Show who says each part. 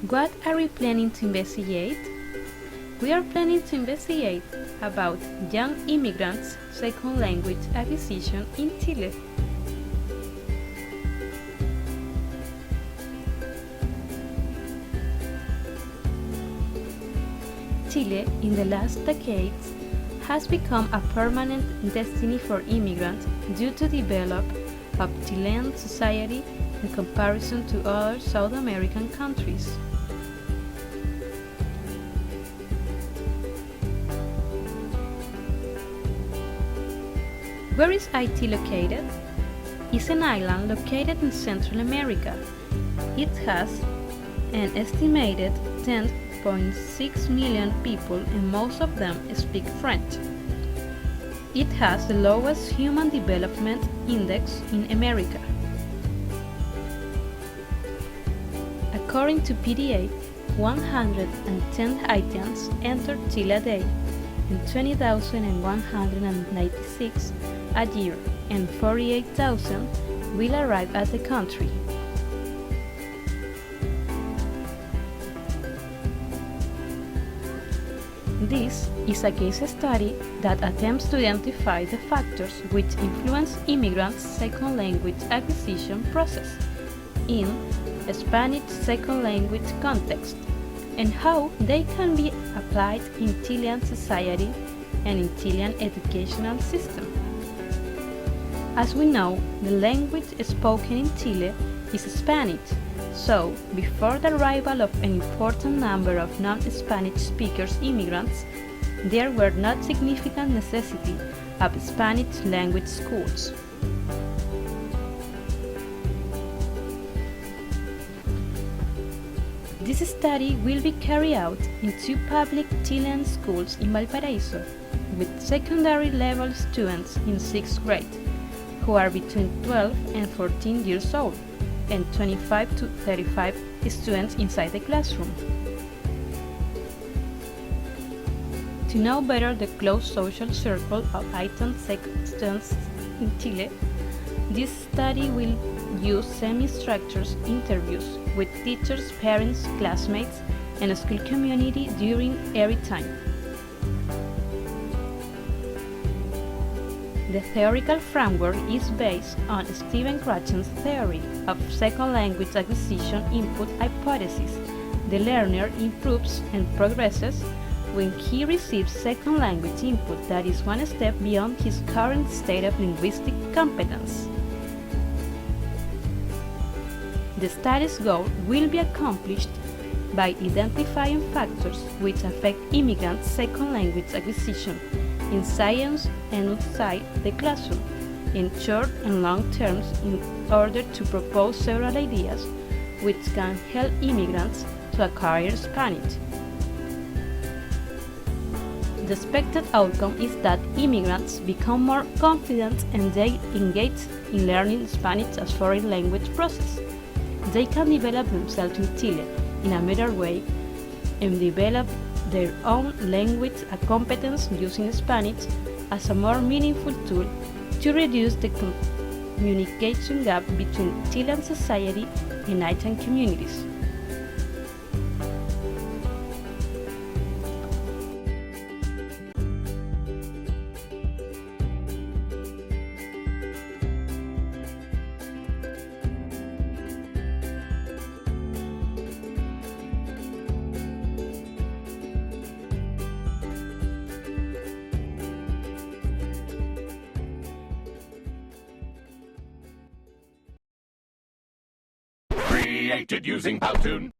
Speaker 1: What are we planning to investigate? We are planning to investigate about young immigrants' second language acquisition in Chile. Chile, in the last decades, has become a permanent destiny for immigrants due to the development of Chilean society in comparison to other South American countries. Where is Haiti located? It's an island located in Central America. It has an estimated 10.6 million people and most of them speak French. It has the lowest human development index in America. According to PDA, 110 Haitians enter Chile a day and 20,196 a year, and 48,000 will arrive at the country. This is a case study that attempts to identify the factors which influence immigrants' second language acquisition process in a Spanish second language context and how they can be applied in Chilean society and in Chilean educational system. As we know, the language spoken in Chile is Spanish, so before the arrival of an important number of non-Spanish speakers immigrants, there were not significant necessity of Spanish language schools. This study will be carried out in two public Chilean schools in Valparaíso, with secondary level students in 6th grade, who are between 12 and 14 years old, and 25 to 35 students inside the classroom. To know better the close social circle of Haitian students in Chile, this study will use semi-structured interviews with teachers, parents, classmates, and school community during every time. The theoretical framework is based on Stephen Krachen's theory of second language acquisition input hypothesis. The learner improves and progresses when he receives second language input that is one step beyond his current state of linguistic competence. The study's goal will be accomplished by identifying factors which affect immigrants' second language acquisition in science and outside the classroom, in short and long terms, in order to propose several ideas which can help immigrants to acquire Spanish. The expected outcome is that immigrants become more confident and they engage in learning Spanish as foreign language process. They can develop themselves in Chile in a better way and develop their own language competence using Spanish as a more meaningful tool to reduce the communication gap between Chilean society and Haitian communities.
Speaker 2: Created using Powtoon.